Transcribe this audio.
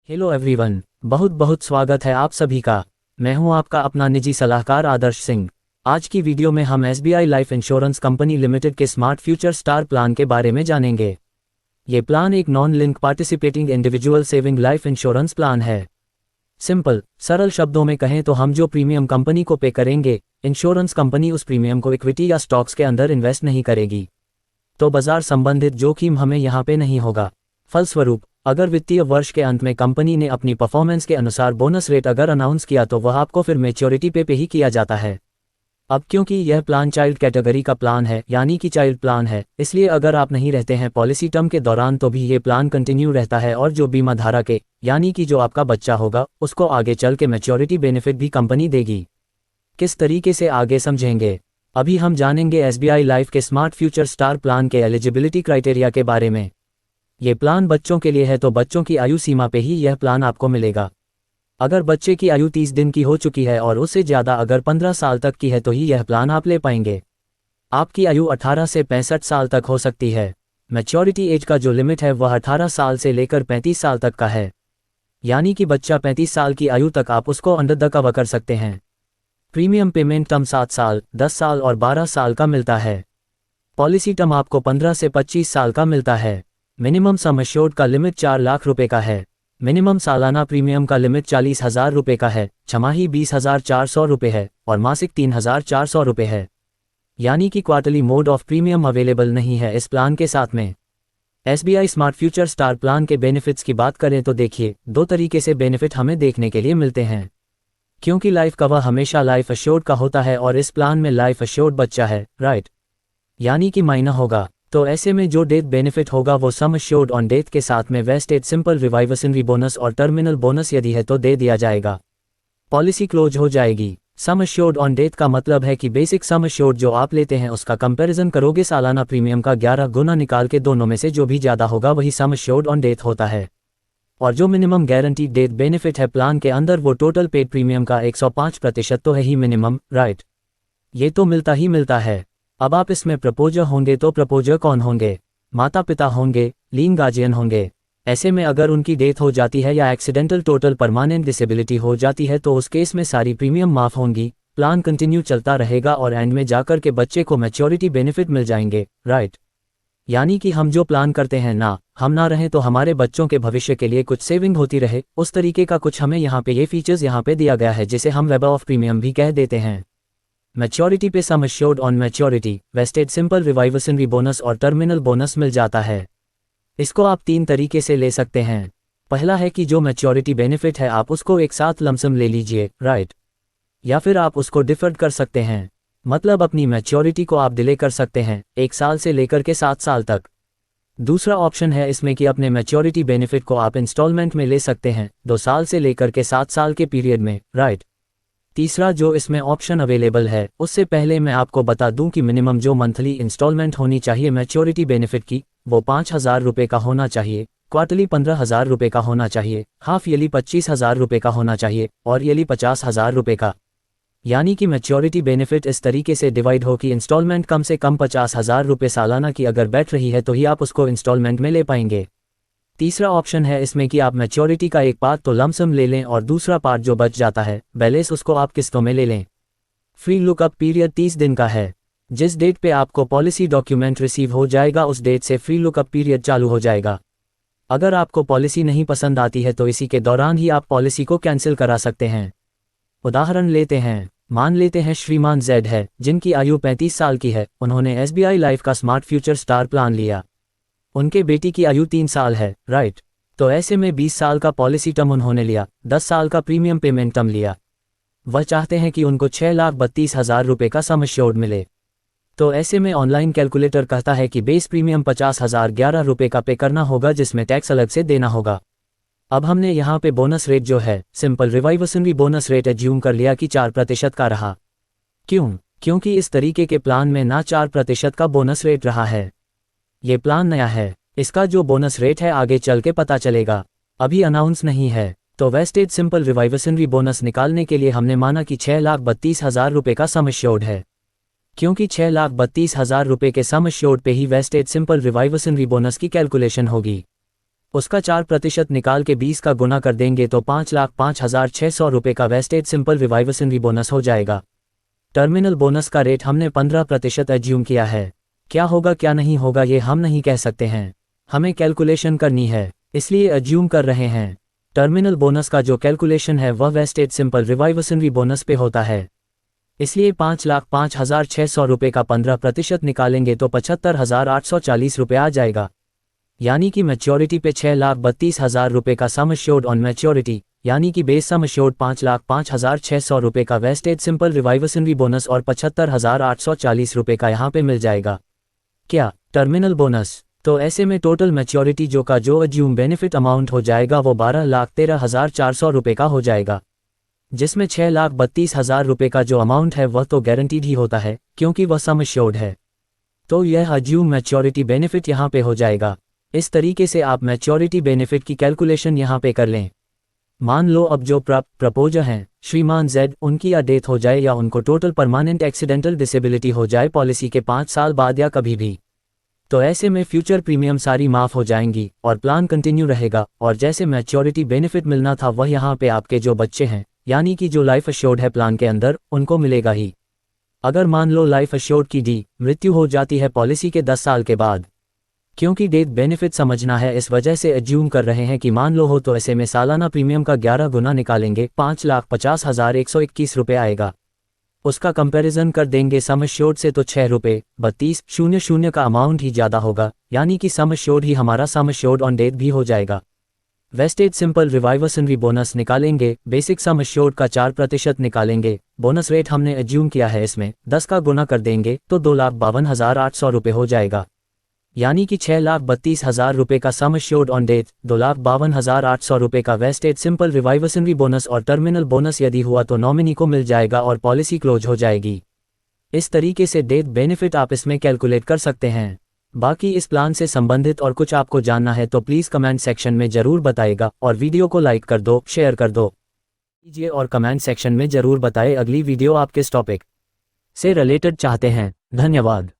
Hello everyone, बहुत बहुत स्वागत है आप सभी का। मैं हूं आपका अपना निजी सलाहकार आदर्श सिंह। आज की वीडियो में हम SBI life insurance company limited के स्मार्ट फ्यूचर स्टार प्लान के बारे में जानेंगे। ये प्लान एक non link participating individual saving life insurance plan है। सिंपल सरल शब्दों में कहें तो हम जो प्रीमियम कंपनी को पे करेंगे, इंश्योरेंस कंपनी उस प्रीमियम को इक्विटी या स्टॉक्स के अंदर इन्वेस्ट नहीं करेगी, तो बाजार संबंधित जोखिम हमें यहाँ पे नहीं होगा। फलस्वरूप अगर वित्तीय वर्ष के अंत में कंपनी ने अपनी परफॉर्मेंस के अनुसार बोनस रेट अगर अनाउंस किया तो वह आपको फिर मैच्योरिटी पे ही किया जाता है। अब क्योंकि यह प्लान चाइल्ड कैटेगरी का प्लान है, यानी कि चाइल्ड प्लान है, इसलिए अगर आप नहीं रहते हैं पॉलिसी टर्म के दौरान तो भी ये प्लान कंटिन्यू रहता है और जो बीमा धारा के यानी कि जो आपका बच्चा होगा उसको आगे चल के मैच्योरिटी बेनिफिट भी कंपनी देगी। किस तरीके से आगे समझेंगे, अभी हम जानेंगे SBI लाइफ के स्मार्ट फ्यूचर स्टार प्लान के एलिजिबिलिटी क्राइटेरिया के बारे में। ये प्लान बच्चों के लिए है तो बच्चों की आयु सीमा पे ही यह प्लान आपको मिलेगा। अगर बच्चे की आयु 30 दिन की हो चुकी है और उससे ज़्यादा अगर 15 साल तक की है तो ही यह प्लान आप ले पाएंगे। आपकी आयु 18 से 65 साल तक हो सकती है। मैच्योरिटी एज का जो लिमिट है वह 18 साल से लेकर 35 साल तक का है, यानी कि बच्चा 35 साल की आयु तक आप उसको अंडर द कवर कर सकते हैं। प्रीमियम पेमेंट टर्म 7 साल, 10 साल और 12 साल का मिलता है। पॉलिसी टर्म आपको 15 से 25 साल का मिलता है। मिनिमम सम एश्योर्ड का लिमिट 4 लाख रुपए का है। मिनिमम सालाना प्रीमियम का लिमिट 40,000 रुपए का है, छमाही 20,400 रुपए है और मासिक 3,400 रुपए है, यानी कि quarterly mode of premium available नहीं है इस प्लान के साथ में। SBI smart future star plan के बेनिफिट्स की बात करें तो देखिए, दो तरीके से बेनिफिट हमें देखने के लिए मिलते हैं। क्योंकि लाइफ कवर हमेशा लाइफ एश्योर्ड का होता है और इस प्लान में लाइफ एश्योर्ड बच्चा है, राइट, यानी कि माइनर होगा, तो ऐसे में जो डेथ बेनिफिट होगा वो सम एश्योर्ड ऑन डेथ के साथ में वेस्टेड सिंपल रिवाइवसनरी बोनस और टर्मिनल बोनस यदि है तो दे दिया जाएगा। पॉलिसी क्लोज हो जाएगी। सम एश्योर्ड ऑन डेथ का मतलब है कि बेसिक सम एश्योर्ड जो आप लेते हैं उसका कंपैरिजन करोगे सालाना प्रीमियम का 11 गुना निकाल के, दोनों में से जो भी ज़्यादा होगा वही सम एश्योर्ड ऑन डेथ होता है। और जो मिनिमम गारंटीड डेथ बेनिफिट है प्लान के अंदर वो टोटल पेड प्रीमियम का 105% तो है ही मिनिमम, राइट, ये तो मिलता ही मिलता है। अब आप इसमें प्रपोजर होंगे तो प्रपोजर कौन होंगे? माता पिता होंगे, लीन गार्जियन होंगे। ऐसे में अगर उनकी डेथ हो जाती है या एक्सीडेंटल टोटल परमानेंट डिसेबिलिटी हो जाती है तो उस केस में सारी प्रीमियम माफ होंगी, प्लान कंटिन्यू चलता रहेगा और एंड में जाकर के बच्चे को मैच्योरिटी बेनिफिट मिल जाएंगे, राइट, यानी कि हम जो प्लान करते हैं ना, हम ना रहें तो हमारे बच्चों के भविष्य के लिए कुछ सेविंग होती रहे, उस तरीके का कुछ हमें यहाँ पे ये फीचर्स यहाँ पे दिया गया है जिसे हम वेबर ऑफ प्रीमियम भी कह देते हैं। मैच्योरिटी पे sum assured on maturity, vested simple reversionary bonus और टर्मिनल बोनस मिल जाता है। इसको आप 3 तरीके से ले सकते हैं। पहला है कि जो मैच्योरिटी बेनिफिट है आप उसको एक साथ लमसम ले लीजिए, राइट, या फिर आप उसको डिफर्ड कर सकते हैं, मतलब अपनी मैच्योरिटी को आप डिले कर सकते हैं 1 साल से लेकर के 7 साल तक। दूसरा ऑप्शन है इसमें कि अपने मैच्योरिटी बेनिफिट को आप इंस्टॉलमेंट में ले सकते हैं 2 साल से लेकर के 7 साल के पीरियड में, राइट। तीसरा जो इसमें ऑप्शन अवेलेबल है, उससे पहले मैं आपको बता दूं कि मिनिमम जो मंथली इंस्टॉलमेंट होनी चाहिए मैच्योरिटी बेनिफिट की वो 5,000 रुपये का होना चाहिए, क्वार्टरली 15,000 रुपये का होना चाहिए, हाफ ईयरली 25,000 रुपये का होना चाहिए और ईयरली 50,000 रुपये का, यानी कि मैच्योरिटी बेनिफिट इस तरीके से डिवाइड हो कि इंस्टॉलमेंट कम से कम 50,000 रुपये सालाना की अगर बैठ रही है तो ही आप उसको इंस्टॉलमेंट में ले पाएंगे। तीसरा ऑप्शन है इसमें कि आप मैच्योरिटी का एक पार्ट तो लमसम ले लें और दूसरा पार्ट जो बच जाता है बैलेंस उसको आप किस्तों में ले लें। फ्री लुकअप पीरियड 30 दिन का है। जिस डेट पे आपको पॉलिसी डॉक्यूमेंट रिसीव हो जाएगा उस डेट से फ्री लुकअप पीरियड चालू हो जाएगा। अगर आपको पॉलिसी नहीं पसंद आती है तो इसी के दौरान ही आप पॉलिसी को कैंसिल करा सकते हैं। उदाहरण लेते हैं, मान लेते हैं श्रीमान Z है जिनकी आयु 35 साल की है, उन्होंने SBI लाइफ का स्मार्ट फ्यूचर स्टार प्लान लिया। उनके बेटी की आयु 3 साल है, राइट, तो ऐसे में 20 साल का पॉलिसी टर्म उन्होंने लिया, 10 साल का प्रीमियम पेमेंट टर्म लिया। वह चाहते हैं कि उनको 6,32,000 रुपये का सम एश्योर्ड मिले, तो ऐसे में ऑनलाइन कैलकुलेटर कहता है कि बेस प्रीमियम 50,011 रुपये का पे करना होगा जिसमें टैक्स अलग से देना होगा। अब हमने यहाँ पे बोनस रेट जो है simple reversionary bonus rate assume कर लिया कि 4% का रहा। क्यों? क्योंकि इस तरीके के प्लान में ना 4% का बोनस रेट रहा है। ये प्लान नया है, इसका जो बोनस रेट है आगे चल के पता चलेगा, अभी अनाउंस नहीं है। तो वेस्टेड सिंपल रिवाइवसनरी बोनस निकालने के लिए हमने माना कि 6,32,000 रुपये का सम एश्योर्ड है। क्योंकि 6,32,000 रुपये के सम एश्योर्ड पे ही वेस्टेड सिंपल रिवाइवसनरी बोनस की कैलकुलेशन होगी। उसका 4% निकाल के 20 का गुना कर देंगे तो 5,05,600 रुपये का वेस्टेज सिंपल रिवाइवसनरी बोनस हो जाएगा। टर्मिनल बोनस का रेट हमने 15% एज्यूम किया है। क्या होगा क्या नहीं होगा ये हम नहीं कह सकते हैं, हमें कैलकुलेशन करनी है, इसलिए एज्यूम कर रहे हैं। टर्मिनल बोनस का जो कैलकुलेशन है वह वेस्टेज सिंपल रिवाइवसनरी बोनस पे होता है, इसलिए 5,05,600 रुपये का 15% निकालेंगे तो 75,840 रुपये आ जाएगा। यानी कि मैच्योरिटी पे 6,32,000 रुपये का सम एश्योर्ड ऑन मैच्योरिटी, यानी कि बेस सम एश्योर्ड 5,05,600 रुपये का वेस्टेज सिंपल रिवाइवसनरी बोनस और 75,840 रुपये का यहाँ पे मिल जाएगा। क्या टर्मिनल बोनस? तो ऐसे में टोटल मैच्योरिटी जो एज्यूम बेनिफिट अमाउंट हो जाएगा वो 12,13,400 रुपये का हो जाएगा, जिसमें 6,32,000 रुपये का जो अमाउंट है वह तो गारंटीड ही होता है क्योंकि वह सम एश्योर्ड है। तो यह एज्यूम मैच्योरिटी बेनिफिट यहाँ पे हो जाएगा। इस तरीके से आप मैच्योरिटी बेनिफिट की कैलकुलेशन यहाँ पे कर लें। मान लो अब जो प्रपोजर हैं श्रीमान जेड, उनकी या डेथ हो जाए या उनको टोटल परमानेंट एक्सीडेंटल डिसेबिलिटी हो जाए पॉलिसी के 5 साल बाद या कभी भी, तो ऐसे में फ्यूचर प्रीमियम सारी माफ़ हो जाएंगी और प्लान कंटिन्यू रहेगा और जैसे मैच्योरिटी बेनिफिट मिलना था वह यहाँ पे आपके जो बच्चे हैं यानी कि जो लाइफ एश्योर्ड है प्लान के अंदर उनको मिलेगा ही। अगर मान लो लाइफ एश्योर्ड की मृत्यु हो जाती है पॉलिसी के 10 साल के बाद, क्योंकि डेथ बेनिफिट समझना है इस वजह से एज्यूम कर रहे हैं कि मान लो हो, तो ऐसे में सालाना प्रीमियम का 11 गुना निकालेंगे 5,50,121 रुपये आएगा। उसका कंपैरिजन कर देंगे सम एश्योर्ड से तो 6.3200 का अमाउंट ही ज़्यादा होगा, यानी कि सम एश्योर्ड ही हमारा सम एश्योर्ड ऑन डेथ भी हो जाएगा। वेस्टेज सिंपल रिवाइवसनरी बोनस निकालेंगे, बेसिक सम एश्योर्ड का 4% निकालेंगे, बोनस रेट हमने एज्यूम किया है इसमें 10 का गुना कर देंगे तो 2,52,800 रुपये हो जाएगा। यानी कि 6,32,000 रुपये का सम एश्योर्ड ऑन डेथ, 2,52,800 रुपये का वेस्टेज सिंपल रिवाइवसनरी बोनस और टर्मिनल बोनस यदि हुआ तो नॉमिनी को मिल जाएगा और पॉलिसी क्लोज हो जाएगी। इस तरीके से डेथ बेनिफिट आप इसमें कैलकुलेट कर सकते हैं। बाकी इस प्लान से संबंधित और कुछ आपको जानना है तो प्लीज़ कमेंट सेक्शन में ज़रूर बताइएगा और वीडियो को लाइक कर दो, शेयर कर दो कीजिए और कमेंट सेक्शन में ज़रूर बताएं अगली वीडियो आप किस टॉपिक से रिलेटेड चाहते हैं। धन्यवाद।